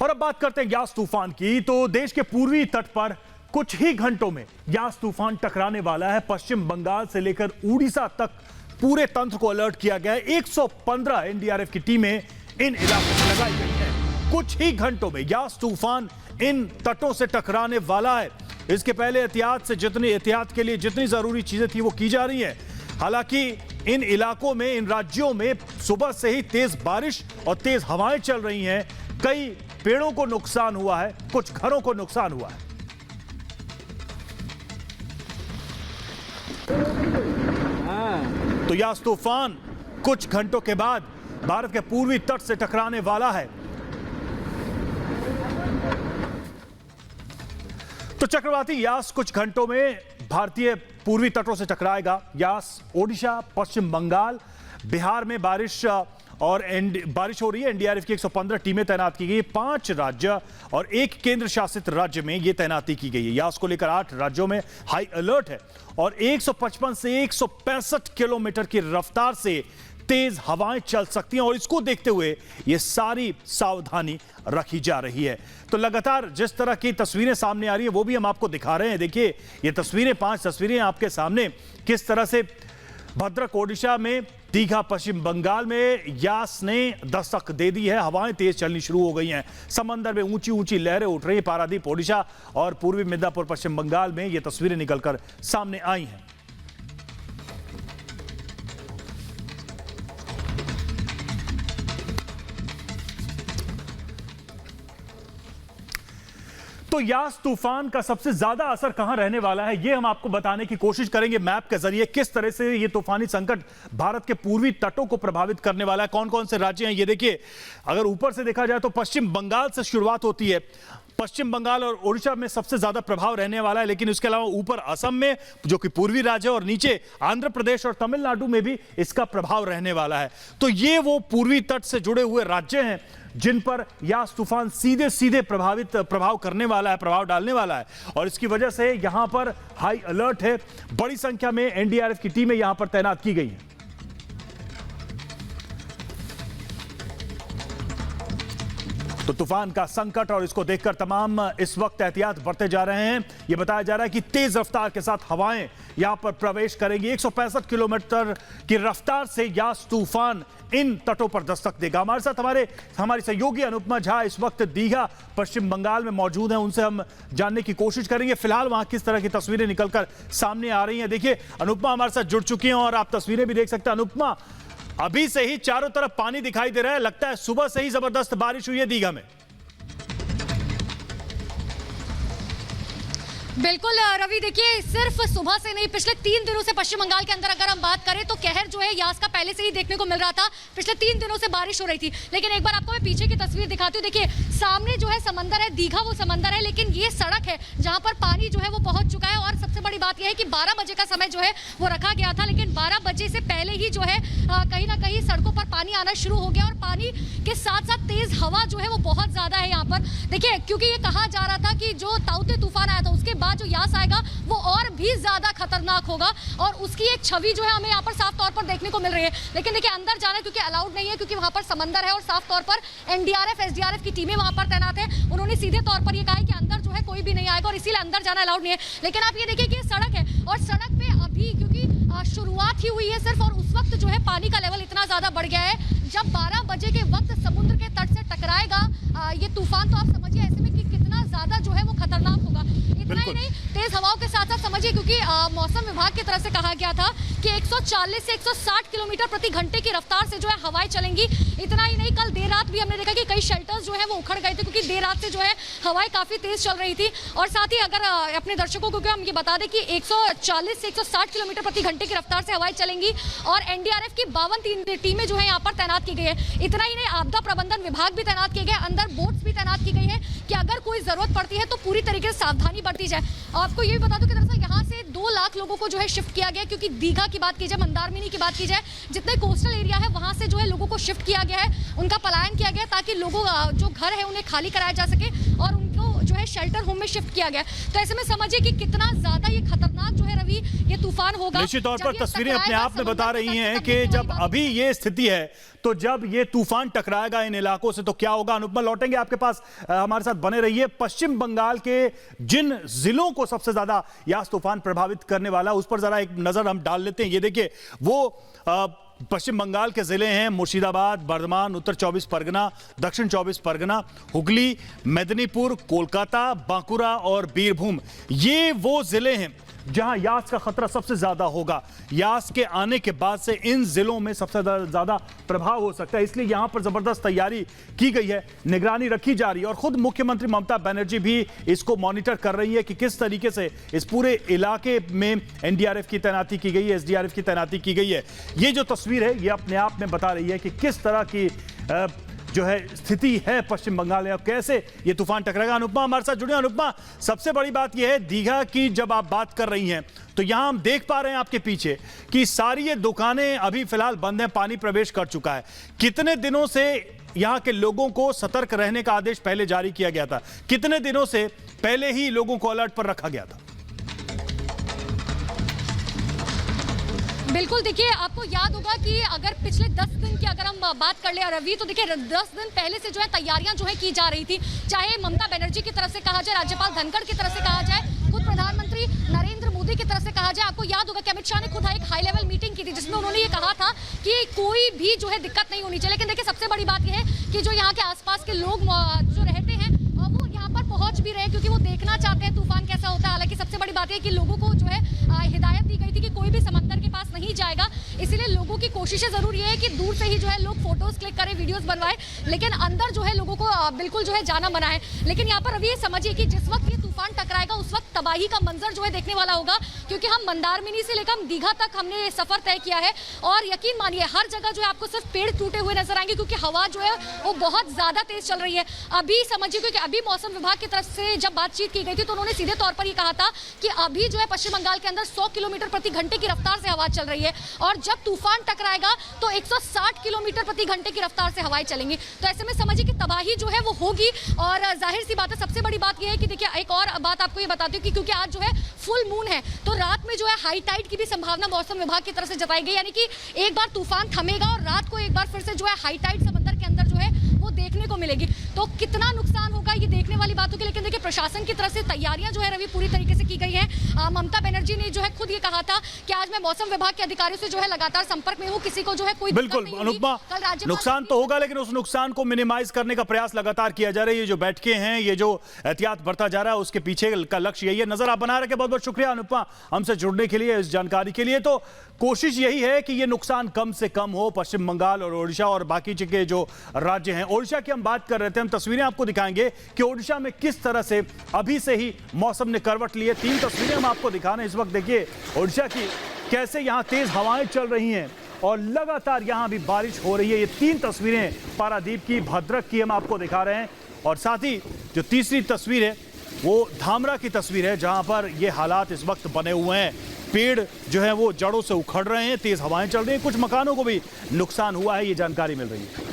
और अब बात करते हैं यास तूफान की। तो देश के पूर्वी तट पर कुछ ही घंटों में यास तूफान टकराने वाला है। पश्चिम बंगाल से लेकर उड़ीसा तक पूरे तंत्र को अलर्ट किया गया है। 115 एनडीआरएफ की टीमें इन इलाकों में लगाई गई हैं। कुछ ही घंटों में यास तूफान इन तटों से टकराने वाला है। इसके पहले एहतियात के लिए जितनी जरूरी चीजें थी वो की जा रही है। हालांकि इन इलाकों में, इन राज्यों में सुबह से ही तेज बारिश और तेज हवाएं चल रही हैं। कई पेड़ों को नुकसान हुआ है, कुछ घरों को नुकसान हुआ है। तो यास तूफान कुछ घंटों के बाद भारत के पूर्वी तट से टकराने वाला है। तो चक्रवाती यास कुछ घंटों में भारतीय पूर्वी तटों से टकराएगा। यास ओडिशा, पश्चिम बंगाल, बिहार में बारिश हो रही है। एनडीआरएफ की 115 टीमें तैनात की गई है। 5 राज्य और 1 केंद्र शासित राज्य में यह तैनाती की गई है। यास को लेकर 8 राज्यों में हाई अलर्ट है और 155 से 165 किलोमीटर की रफ्तार से तेज हवाएं चल सकती हैं और इसको देखते हुए यह सारी सावधानी रखी जा रही है। तो लगातार जिस तरह की तस्वीरें सामने आ रही है वो भी हम आपको दिखा रहे हैं। देखिए ये तस्वीरें, 5 तस्वीरें आपके सामने, किस तरह से भद्रक ओडिशा में, दीघा पश्चिम बंगाल में यास ने दस्तक दे दी है। हवाएं तेज चलनी शुरू हो गई हैं। समंदर में ऊंची ऊंची लहरें उठ रही हैं। पारादीप ओडिशा और पूर्वी मिदनापुर पश्चिम बंगाल में ये तस्वीरें निकलकर सामने आई हैं। तो यास तूफान का सबसे ज्यादा असर कहां रहने वाला है, यह हम आपको बताने की कोशिश करेंगे मैप के जरिए। किस तरह से यह तूफानी संकट भारत के पूर्वी तटों को प्रभावित करने वाला है, कौन कौन से राज्य हैं ये देखिए। अगर ऊपर से देखा जाए तो पश्चिम बंगाल से शुरुआत होती है। पश्चिम बंगाल और ओडिशा में सबसे ज्यादा प्रभाव रहने वाला है, लेकिन उसके अलावा ऊपर असम में, जो कि पूर्वी राज्य, और नीचे आंध्र प्रदेश और तमिलनाडु में भी इसका प्रभाव रहने वाला है। तो ये वो पूर्वी तट से जुड़े हुए राज्य हैं जिन पर यास तूफान सीधे सीधे प्रभाव करने वाला है, प्रभाव डालने वाला है। और इसकी वजह से यहां पर हाई अलर्ट है। बड़ी संख्या में एनडीआरएफ की टीमें यहां पर तैनात की गई हैं। तो तूफान का संकट और इसको देखकर तमाम इस वक्त एहतियात बरते जा रहे हैं। यह बताया जा रहा है कि तेज रफ्तार के साथ हवाएं यहां पर प्रवेश करेंगी। 165 किलोमीटर की रफ्तार से यास तूफान इन तटों पर दस्तक देगा। हमारे साथ हमारी सहयोगी अनुपमा झा इस वक्त दीघा पश्चिम बंगाल में मौजूद हैं। उनसे हम जानने की कोशिश करेंगे फिलहाल वहां किस तरह की तस्वीरें निकलकर सामने आ रही हैं। देखिए अनुपमा हमारे साथ जुड़ चुकी हैं और आप तस्वीरें भी देख सकते हैं। अनुपमा, अभी से ही चारों तरफ पानी दिखाई दे रहा है, लगता है सुबह से ही जबरदस्त बारिश हुई है दीघा में। बिल्कुल रवि, देखिए सिर्फ सुबह से नहीं, पिछले 3 दिनों से पश्चिम बंगाल के अंदर अगर हम बात करें तो कहर जो है यास का पहले से ही देखने को मिल रहा था। पिछले 3 दिनों से बारिश हो रही थी, लेकिन एक बार आपको मैं पीछे की तस्वीर दिखाती हूँ। देखिए सामने जो है समंदर है, दीघा वो समंदर है, लेकिन ये सड़क है जहाँ पर पानी जो है वो पहुंच चुका है। और सबसे बड़ी बात यह है कि 12 बजे का समय जो है वो रखा गया था, लेकिन 12 बजे से पहले ही जो है कहीं ना कहीं सड़कों पर पानी आना शुरू हो गया। और पानी के साथ साथ तेज हवा जो है वो बहुत ज्यादा है यहाँ पर। देखिए क्योंकि ये कहा जा रहा था कि जो ताउते तूफान आया था उसके बाद जो यास आएगा वो और भी ज्यादा खतरनाक होगा, और उसकी एक छवि जो है हमें यहाँ पर साफ तौर पर देखने को मिल रही है। लेकिन देखिए अंदर जाना क्योंकि अलाउड नहीं है, क्योंकि वहां पर समंदर है और साफ तौर पर एनडीआरएफ एसडीआरएफ की टीमें वहां पर तैनात है। उन्होंने सीधे तौर पर यह कहा है कि अंदर जो है कोई भी नहीं आएगा और इसीलिए अंदर जाना अलाउड नहीं है। लेकिन आप ये देखिए कि सड़क है और सड़क पे अभी क्योंकि शुरुआत ही हुई है सिर्फ, और उस वक्त जो है पानी का लेवल इतना ज्यादा बढ़ गया है। जब 12 बजे के वक्त समुद्र के तट से टकराएगा ये तूफान, तो आप समझिए ऐसे में कि कितना ज्यादा जो है वो खतरनाक होगा। इतना ही नहीं, तेज हवाओं के साथ साथ समझिए, क्योंकि मौसम विभाग की तरफ से कहा गया था कि 140 से 160 किलोमीटर प्रति घंटे की रफ्तार से जो है हवाएं चलेंगी। इतना ही नहीं, कल देर रात भी हमने देखा कि कई शेल्टर्स जो है वो उखड़ गए थे, क्योंकि देर रात से जो है हवाएं काफी तेज चल रही थी। और साथ ही अगर अपने दर्शकों को हम ये बता दें कि 140 से 160 किलोमीटर प्रति घंटे की रफ्तार से हवाएं चलेंगी और एनडीआरएफ की 52 टीमें जो है यहाँ पर तैनात की गई है। इतना ही नहीं, आपदा प्रबंधन विभाग भी तैनात किए गए, अंदर बोट्स भी तैनात की गई है कि अगर कोई जरूरत पड़ती है तो पूरी तरीके से सावधानी बरती जाए। आपको ये भी बता दूं कि दरअसल यहाँ से 2 लाख लोगों को जो है शिफ्ट किया गया, क्योंकि दीघा की बात की जाए, मंदारमिनी की बात की जाए, जितने कोस्टल एरिया है वहां से जो है लोगों को शिफ्ट किया गया है, उनका पलायन किया गया ताकि लोगों जो घर है उन्हें खाली कराया जा सके और उनको जो है शेल्टर होम में शिफ्ट किया गया। तो ऐसे में समझिए कि कितना ज्यादा ये खतरनाक जो है रवि ये तूफान होगा। निश्चित तौर पर तस्वीरें अपने आप में बता रही हैं कि जब अभी ये स्थिति है तो जब ये तूफान टकराएगा इन इलाकों से तो क्या होगा? अनुपमा, लौटेंगे आपके पास, हमारे साथ बने रहिए। पश्चिम बंगाल के जिन जिलों को सबसे ज्यादा यास तूफान प्रभावित करने वाला, उस पर जरा एक नजर हम डाल लेते हैं। ये देखिए, वो पश्चिम बंगाल के जिले हैं मुर्शिदाबाद, बर्धमान, उत्तर 24 परगना, दक्षिण 24 परगना, हुगली, मेदिनीपुर, कोलकाता, बांकुरा और बीरभूम। ये वो जिले हैं जहां यास का खतरा सबसे ज्यादा होगा। यास के आने के बाद से इन जिलों में सबसे ज्यादा प्रभाव हो सकता है, इसलिए यहां पर जबरदस्त तैयारी की गई है, निगरानी रखी जा रही है और खुद मुख्यमंत्री ममता बनर्जी भी इसको मॉनिटर कर रही है कि किस तरीके से इस पूरे इलाके में एनडीआरएफ की तैनाती की गई है, एसडीआरएफ की तैनाती की गई है। ये जो तस्वीर है ये अपने आप में बता रही है कि किस तरह की जो है स्थिति है पश्चिम बंगाल में, कैसे ये तूफान टकराएगा। अनुपमा हमारे साथ जुड़े। अनुपमा, सबसे बड़ी बात यह है दीघा की जब आप बात कर रही हैं तो यहां हम देख पा रहे हैं आपके पीछे कि सारी ये दुकानें अभी फिलहाल बंद हैं, पानी प्रवेश कर चुका है। कितने दिनों से यहां के लोगों को सतर्क रहने का आदेश पहले जारी किया गया था? कितने दिनों से पहले ही लोगों को अलर्ट पर रखा गया था? बिल्कुल, देखिए आपको याद होगा कि अगर पिछले 10 दिन की अगर हम बात कर ले रवि, तो देखिए 10 दिन पहले से जो है तैयारियां जो है की जा रही थी, चाहे ममता बनर्जी की तरफ से कहा जाए, राज्यपाल धनखड़ की तरफ से कहा जाए, खुद प्रधानमंत्री नरेंद्र मोदी की तरफ से कहा जाए। आपको याद होगा कि अमित शाह ने खुद एक हाई लेवल मीटिंग की थी जिसमें उन्होंने ये कहा था कि कोई भी जो है दिक्कत नहीं होनी चाहिए। लेकिन देखिए सबसे बड़ी बात यह है कि जो यहाँ के आसपास के लोग जो रहते हैं वो यहाँ पर पहुंच भी रहे हैं क्योंकि वो देखना चाहते हैं तूफान कैसा होता है। हालांकि सबसे बड़ी बात यह कि लोगों को जो है हिदायत दी गई थी कि कोई भी समंदर के पास नहीं जाएगा, इसीलिए लोगों की कोशिशें जरूर ये है कि दूर से ही जो है लोग फोटोज क्लिक करें, वीडियोस बनवाएं, लेकिन अंदर जो है लोगों को बिल्कुल जो है जाना मना है। लेकिन यहाँ पर अभी ये समझिए कि जिस वक्त ये तूफान टकराएगा उस वक्त तबाही का मंजर जो है देखने वाला होगा, क्योंकि हम मंदारमिनी से लेकर हम दीघा तक हमने सफर तय किया है और यकीन मानिए हर जगह जो है आपको सिर्फ पेड़ टूटे हुए नजर आएंगे क्योंकि हवा जो है वो बहुत ज्यादा तेज चल रही है। अभी समझिए क्योंकि अभी मौसम विभाग की तरफ से जब बातचीत की गई थी तो उन्होंने सीधे तौर पर ये कहा था कि अभी जो है पश्चिम बंगाल के अंदर 100 किलोमीटर प्रति घंटे की रफ्तार से हवा चल रही है और जब तूफान टकराएगा तो 160 किलोमीटर प्रति घंटे की रफ्तार से हवाएं चलेंगी। तो ऐसे में समझिए कि तबाही जो है वो होगी और जाहिर सी बात है। सबसे बड़ी बात यह है कि देखिए एक और बात आपको ये बताती हूँ कि क्योंकि आज जो है फुल मून है तो रात में जो है हाई टाइड की भी संभावना मौसम विभाग की तरफ से जताई गई, यानी कि एक बार तूफान थमेगा और रात को एक बार फिर से जो है हाई टाइड समंदर के अंदर जो है वो देखने को मिलेगी। तो कितना नुकसान होगा ये देखने वाली बात होगी, लेकिन देखिए प्रशासन की तरफ से तैयारियां जो है रवि पूरी तरीके से की गई है। ममता बनर्जी ने जो है खुद ये कहा था कि आज मैं मौसम विभाग के अधिकारियों से जो है लगातार संपर्क में हूँ, किसी को जो है कोई बिल्कुल अनुपमा, नुकसान तो होगा लेकिन उस नुकसान को मिनिमाइज करने का प्रयास लगातार किया जा रहा है। ये जो बैठकें हैं, ये जो एहतियात बरता जा रहा है उसके पीछे का लक्ष्य यही है। नजर आप बना रखे, बहुत बहुत शुक्रिया अनुपमा हमसे जुड़ने के लिए, इस जानकारी के लिए। तो कोशिश यही है कि ये नुकसान कम से कम हो पश्चिम बंगाल और ओडिशा और बाकी के जो राज्य हैं। ओडिशा की हम बात कर रहे थे, हम तस्वीरें आपको दिखाएंगे कि ओडिशा में किस तरह से अभी से ही मौसम ने करवट ली है। 3 तस्वीरें हम आपको दिखा रहे हैं इस वक्त। देखिए ओडिशा की कैसे यहां तेज हवाएं चल रही हैं और लगातार यहां भी बारिश हो रही है। ये 3 तस्वीरें पारादीप की, भद्रक की हम आपको दिखा रहे हैं और साथ ही जो तीसरी तस्वीर है वो धामरा की तस्वीर है जहां पर ये हालात इस वक्त बने हुए हैं। पेड़ जो है वो जड़ों से उखड़ रहे हैं, तेज हवाएं चल रही हैं, कुछ मकानों को भी नुकसान हुआ है, ये जानकारी मिल रही है।